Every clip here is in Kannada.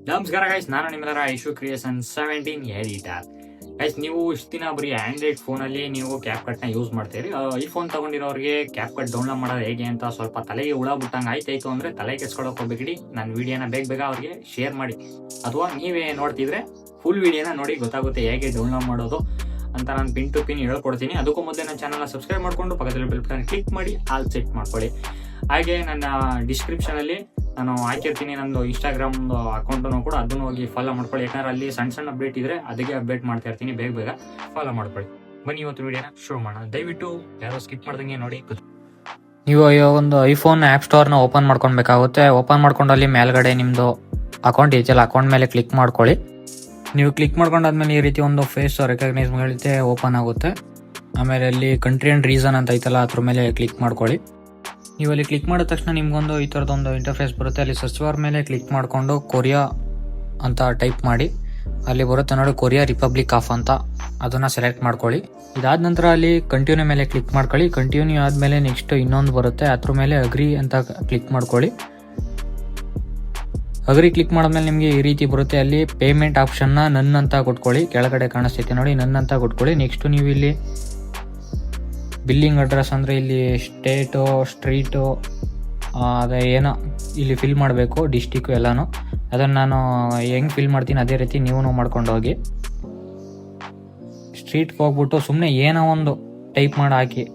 ನಮಸ್ಕಾರ ಗೈಸ್, ನಾನು ನಿಮ್ಮೆಲ್ಲರ ಐಶು ಕ್ರಿಯೇಷನ್ 17 ಎಡಿಟರ್. ಗೈಸ್, ನೀವು ಇಷ್ಟು ದಿನ ಬರೀ ಆಂಡ್ರಾಯ್ಡ್ ಫೋನಲ್ಲಿ ನೀವು ಕ್ಯಾಪ್ ಕಟ್ನ ಯೂಸ್ ಮಾಡ್ತೀರಿ. ಈ ಫೋನ್ ತಗೊಂಡಿರೋರಿಗೆ ಕ್ಯಾಪ್ ಕಟ್ ಡೌನ್ಲೋಡ್ ಮಾಡೋದು ಹೇಗೆ ಅಂತ ಸ್ವಲ್ಪ ತಲೆಗೆ ಹುಳ ಬಿಟ್ಟಂಗೆ ಆಯ್ತಾಯ್ತು ಅಂದರೆ ತಲೆ ಕೆಡ್ಸ್ಕೊಳಕ್ ಹೋಗ್ಬೇಕಿಡಿ. ನನ್ನ ವಿಡಿಯೋನ ಬೇಗ ಅವ್ರಿಗೆ ಶೇರ್ ಮಾಡಿ, ಅಥವಾ ನೀವೇ ನೋಡ್ತಿದ್ರೆ ಫುಲ್ ವಿಡಿಯೋನ ನೋಡಿ ಗೊತ್ತಾಗುತ್ತೆ ಹೇಗೆ ಡೌನ್ಲೋಡ್ ಮಾಡೋದು ಅಂತ. ನಾನು ಪಿನ್ ಟು ಪಿನ್ ಹೇಳ್ಕೊಡ್ತೀನಿ. ಅದಕ್ಕೂ ಮೊದಲೇ ನನ್ನ ಚಾನಲ್ನ ಸಬ್ಸ್ಕ್ರೈಬ್ ಮಾಡಿಕೊಂಡು ಪಕ್ಕದಲ್ಲಿ ಬೆಲ್ ಬಟನ್ ಕ್ಲಿಕ್ ಮಾಡಿ ಆಲ್ ಸೆಟ್ ಮಾಡ್ಕೊಳ್ಳಿ. ಹಾಗೆ ನನ್ನ ಡಿಸ್ಕ್ರಿಪ್ಷನಲ್ಲಿ ನಾನು ಹಾಕಿರ್ತೀನಿ ನಂದು ಇನ್ಸ್ಟಾಗ್ರಾಮ್ ಅಕೌಂಟನ್ನು ಕೂಡ, ಅದನ್ನು ಹೋಗಿ ಫಾಲೋ ಮಾಡ್ಕೊಳ್ಳಿ. ಯಾಕಂದ್ರೆ ಅಲ್ಲಿ ಸಣ್ಣ ಅಪ್ಡೇಟ್ ಇದ್ರೆ ಅದಕ್ಕೆ ಅಪ್ಡೇಟ್ ಮಾಡ್ತಾ ಇರ್ತೀನಿ. ಬೇಗ ಫಾಲೋ ಮಾಡ್ಕೊಳ್ಳಿ. ಬನ್ನಿ ಇವತ್ತು ವಿಡಿಯೋನ ಶುರು ಮಾಡೋಣ. ದಯವಿಟ್ಟು ಯಾರೋ ಸ್ಕಿಪ್ ಮಾಡ್ದಂಗೆ ನೋಡಿ. ನೀವು ಒಂದು ಐಫೋನ್ ಆ್ಯಪ್ ಸ್ಟೋರ್ನ ಓಪನ್ ಮಾಡ್ಕೊಳ್ಬೇಕಾಗುತ್ತೆ. ಓಪನ್ ಮಾಡ್ಕೊಂಡು ಅಲ್ಲಿ ಮೇಲ್ಗಡೆ ನಿಮ್ಮದು ಅಕೌಂಟ್ ಇದೆಯಲ್ಲ, ಅಕೌಂಟ್ ಮೇಲೆ ಕ್ಲಿಕ್ ಮಾಡ್ಕೊಳ್ಳಿ. ನೀವು ಕ್ಲಿಕ್ ಮಾಡ್ಕೊಂಡಾದ್ಮೇಲೆ ಈ ರೀತಿ ಒಂದು ಫೇಸ್ ರೆಕಗ್ನೈಸ್ ಮಾಡಿದ್ರೆ ಓಪನ್ ಆಗುತ್ತೆ. ಆಮೇಲೆ ಅಲ್ಲಿ ಕಂಟ್ರಿ ಆ್ಯಂಡ್ ರೀಸನ್ ಅಂತ ಐತಲ್ಲ, ಅದ್ರ ಮೇಲೆ ಕ್ಲಿಕ್ ಮಾಡ್ಕೊಳ್ಳಿ. ನೀವು ಅಲ್ಲಿ ಕ್ಲಿಕ್ ಮಾಡಿದ ತಕ್ಷಣ ನಿಮ್ಗೊಂದು ಈ ಥರದೊಂದು ಇಂಟರ್ಫೇಸ್ ಬರುತ್ತೆ. ಅಲ್ಲಿ ಸರ್ಚ್ ಬಾರ್ ಮೇಲೆ ಕ್ಲಿಕ್ ಮಾಡಿಕೊಂಡು ಕೊರಿಯಾ ಅಂತ ಟೈಪ್ ಮಾಡಿ, ಅಲ್ಲಿ ಬರುತ್ತೆ ನೋಡಿ ಕೊರಿಯಾ ರಿಪಬ್ಲಿಕ್ ಆಫ್ ಅಂತ, ಅದನ್ನು ಸೆಲೆಕ್ಟ್ ಮಾಡ್ಕೊಳ್ಳಿ. ಇದಾದ ನಂತರ ಅಲ್ಲಿ ಕಂಟಿನ್ಯೂ ಮೇಲೆ ಕ್ಲಿಕ್ ಮಾಡ್ಕೊಳ್ಳಿ. ಕಂಟಿನ್ಯೂ ಆದಮೇಲೆ ನೆಕ್ಸ್ಟ್ ಇನ್ನೊಂದು ಬರುತ್ತೆ, ಅದ್ರ ಮೇಲೆ ಅಗ್ರಿ ಅಂತ ಕ್ಲಿಕ್ ಮಾಡ್ಕೊಳ್ಳಿ. ಅಗ್ರಿ ಕ್ಲಿಕ್ ಮಾಡಿದ್ಮೇಲೆ ನಿಮಗೆ ಈ ರೀತಿ ಬರುತ್ತೆ. ಅಲ್ಲಿ ಪೇಮೆಂಟ್ ಆಪ್ಷನ್ನ ನನ್ ಅಂತ ಕೊಟ್ಕೊಳ್ಳಿ. ಕೆಳಗಡೆ ಕಾಣಿಸ್ತೈತೆ ನೋಡಿ, ನನ್ ಅಂತ ಕೊಟ್ಕೊಳ್ಳಿ. ನೆಕ್ಸ್ಟ್ ನೀವು ಇಲ್ಲಿ ಬಿಲ್ಲಿಂಗ್ ಅಡ್ರೆಸ್ ಅಂದರೆ ಇಲ್ಲಿ ಸ್ಟೇಟು, ಸ್ಟ್ರೀಟು, ಅದೇ ಏನೋ ಇಲ್ಲಿ ಫಿಲ್ ಮಾಡಬೇಕು, ಡಿಸ್ಟಿಕ್ಕು ಎಲ್ಲನೂ. ಅದನ್ನು ನಾನು ಹೆಂಗೆ ಫಿಲ್ ಮಾಡ್ತೀನಿ ಅದೇ ರೀತಿ ನೀವು ಮಾಡ್ಕೊಂಡು ಹೋಗಿ. ಸ್ಟ್ರೀಟ್ಗೆ ಹೋಗ್ಬಿಟ್ಟು ಸುಮ್ಮನೆ ಏನೋ ಒಂದು ಟೈಪ್ ಮಾಡಿ ಹಾಕಿ,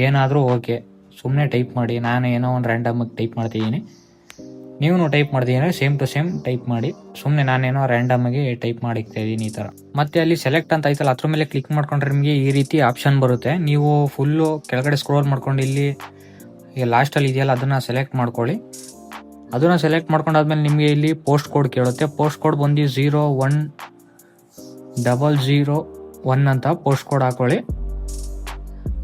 ಏನಾದರೂ ಓಕೆ. ಸುಮ್ಮನೆ ಟೈಪ್ ಮಾಡಿ, ನಾನು ಏನೋ ಒಂದು ರ್ಯಾಂಡಮಾಗಿ ಟೈಪ್ ಮಾಡ್ತಿದ್ದೀನಿ. ನೀವು ಟೈಪ್ ಮಾಡ್ತಿದ್ದೀನಿ ಸೇಮ್ ಟು ಸೇಮ್ ಟೈಪ್ ಮಾಡಿ. ಸುಮ್ಮನೆ ನಾನೇನೋ ರ್ಯಾಂಡಮಾಗಿ ಟೈಪ್ ಮಾಡಿಕ್ತಾ ಇದ್ದೀನಿ ಈ ಥರ. ಮತ್ತೆ ಅಲ್ಲಿ ಸೆಲೆಕ್ಟ್ ಅಂತ ಐತಲ್ಲ, ಅದ್ರ ಮೇಲೆ ಕ್ಲಿಕ್ ಮಾಡ್ಕೊಂಡ್ರೆ ನಿಮಗೆ ಈ ರೀತಿ ಆಪ್ಷನ್ ಬರುತ್ತೆ. ನೀವು ಫುಲ್ಲು ಕೆಳಗಡೆ ಸ್ಕ್ರೋಲ್ ಮಾಡ್ಕೊಂಡು ಇಲ್ಲಿ ಲಾಸ್ಟಲ್ಲಿ ಇದೆಯಲ್ಲ ಅದನ್ನು ಸೆಲೆಕ್ಟ್ ಮಾಡ್ಕೊಳ್ಳಿ. ಅದನ್ನು ಸೆಲೆಕ್ಟ್ ಮಾಡ್ಕೊಂಡಾದ್ಮೇಲೆ ನಿಮಗೆ ಇಲ್ಲಿ ಪೋಸ್ಟ್ ಕೋಡ್ ಕೇಳುತ್ತೆ. ಪೋಸ್ಟ್ ಕೋಡ್ ಬಂದು 01001 ಅಂತ ಪೋಸ್ಟ್ ಕೋಡ್ ಹಾಕೊಳ್ಳಿ.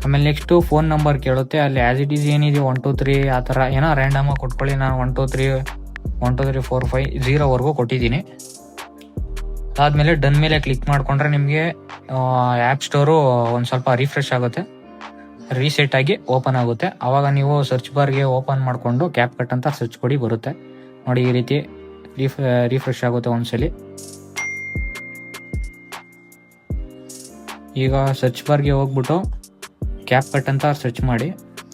ಆಮೇಲೆ ನೆಕ್ಸ್ಟು ಫೋನ್ ನಂಬರ್ ಕೇಳುತ್ತೆ. ಅಲ್ಲಿ ಆ್ಯಸ್ ಇಟ್ ಈಸ್ ಏನಿದೆ 1 2 3 ಆ ಥರ ಏನೋ ರ್ಯಾಂಡಮಾಗಿ ಕೊಟ್ಕೊಳ್ಳಿ. ನಾನು 1 2 3 4 5 0ವರೆಗೂ ಕೊಟ್ಟಿದ್ದೀನಿ. ಅದಾದಮೇಲೆ ಡನ್ ಮೇಲೆ ಕ್ಲಿಕ್ ಮಾಡಿಕೊಂಡ್ರೆ ನಿಮಗೆ ಆ್ಯಪ್ ಸ್ಟೋರು ಒಂದು ಸ್ವಲ್ಪ ರಿಫ್ರೆಶ್ ಆಗುತ್ತೆ, ರೀಸೆಟ್ ಆಗಿ ಓಪನ್ ಆಗುತ್ತೆ. ಆವಾಗ ನೀವು ಸರ್ಚ್ ಬಾರ್ಗೆ ಓಪನ್ ಮಾಡಿಕೊಂಡು ಕ್ಯಾಪ್ ಕಟ್ ಅಂತ ಸರ್ಚ್ ಕೊಡಿ, ಬರುತ್ತೆ ನೋಡಿ. ಈ ರೀತಿ ರಿಫ್ರೆಶ್ ಆಗುತ್ತೆ ಒಂದ್ಸಲಿ. ಈಗ ಸರ್ಚ್ ಬಾರ್ಗೆ ಹೋಗ್ಬಿಟ್ಟು ಕ್ಯಾಪ್ ಕಟ್ ಅಂತ ಸರ್ಚ್ ಮಾಡಿ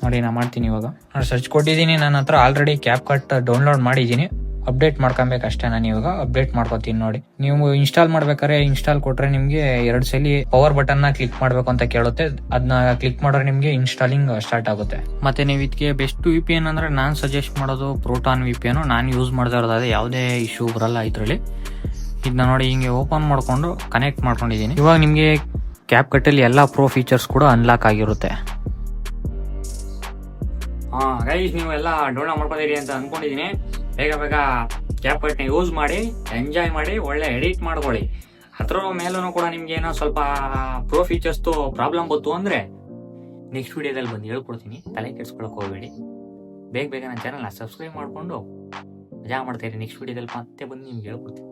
ನೋಡಿ. ನಾನು ಮಾಡ್ತೀನಿ ಇವಾಗ. ನಾನು ಸರ್ಚ್ ಕೊಟ್ಟಿದ್ದೀನಿ, ನನ್ನ ಹತ್ರ ಆಲ್ರೆಡಿ ಕ್ಯಾಪ್ ಕಟ್ ಡೌನ್ಲೋಡ್ ಮಾಡಿದ್ದೀನಿ. ಅಪ್ಡೇಟ್ ಮಾಡ್ಕೊಬೇಕಷ್ಟೇ. ನಾನು ಇವಾಗ ಅಪ್ಡೇಟ್ ಮಾಡ್ಕೊತೀನಿ ನೋಡಿ. ನೀವು ಇನ್ಸ್ಟಾಲ್ ಮಾಡ್ಬೇಕಾದ್ರೆ ಇನ್ಸ್ಟಾಲ್ ಕೊಟ್ರೆ ನಿಮಗೆ 2 ಸಲ ಪವರ್ ಬಟನ್ನ ಕ್ಲಿಕ್ ಮಾಡಬೇಕು ಅಂತ ಕೇಳುತ್ತೆ. ಅದನ್ನ ಕ್ಲಿಕ್ ಮಾಡಿದ್ರೆ ನಿಮಗೆ ಇನ್ಸ್ಟಾಲಿಂಗ್ ಸ್ಟಾರ್ಟ್ ಆಗುತ್ತೆ. ಮತ್ತೆ ನೀವು ಇದಕ್ಕೆ ಬೆಸ್ಟ್ VPN ಅಂದರೆ ನಾನು ಸಜೆಸ್ಟ್ ಮಾಡೋದು ಪ್ರೋಟಾನ್ VPN. ನಾನು ಯೂಸ್ ಮಾಡ್ತಾ ಇರೋದಾದ್ರೆ ಯಾವುದೇ ಇಶ್ಯೂ ಬರಲ್ಲ ಇದರಲ್ಲಿ. ಇದನ್ನ ನೋಡಿ ಹಿಂಗೆ ಓಪನ್ ಮಾಡಿಕೊಂಡು ಕನೆಕ್ಟ್ ಮಾಡ್ಕೊಂಡಿದ್ದೀನಿ. ಇವಾಗ ನಿಮಗೆ ಕ್ಯಾಪ್ ಕಟ್ಟಲ್ಲಿ ಎಲ್ಲ ಪ್ರೋ ಫೀಚರ್ಸ್ ಕೂಡ ಅನ್ಲಾಕ್ ಆಗಿರುತ್ತೆ. ಗೈಸ್, ನೀವು ಎಲ್ಲ ಡೌನ್ಲೋಡ್ ಮಾಡ್ಕೊಂಡಿರಿ ಅಂತ ಅನ್ಕೊಂಡಿದ್ದೀನಿ. ಬೇಗ ಕ್ಯಾಪ್ ಕಟ್ನ ಯೂಸ್ ಮಾಡಿ, ಎಂಜಾಯ್ ಮಾಡಿ, ಒಳ್ಳೆ ಎಡಿಟ್ ಮಾಡ್ಕೊಳ್ಳಿ. ಅದ್ರ ಮೇಲೂ ಕೂಡ ನಿಮ್ಗೆ ಏನೋ ಸ್ವಲ್ಪ ಪ್ರೋ ಫೀಚರ್ಸ್ದು ಪ್ರಾಬ್ಲಮ್ ಬಂತು ಅಂದರೆ ನೆಕ್ಸ್ಟ್ ವಿಡಿಯೋದಲ್ಲಿ ಬಂದು ಹೇಳ್ಕೊಡ್ತೀನಿ. ತಲೆ ಕೆಡ್ಸ್ಕೊಳಕ್ಕೆ ಹೋಗಬೇಡಿ. ಬೇಗ ನನ್ನ ಚಾನಲ್ನ ಸಬ್ಸ್ಕ್ರೈಬ್ ಮಾಡಿಕೊಂಡು ಮಜಾ ಮಾಡ್ತಾಯಿರಿ. ನೆಕ್ಸ್ಟ್ ವಿಡಿಯೋದಲ್ಲಿ ಮತ್ತೆ ಬಂದು ನಿಮ್ಗೆ ಹೇಳ್ಕೊಡ್ತೀನಿ.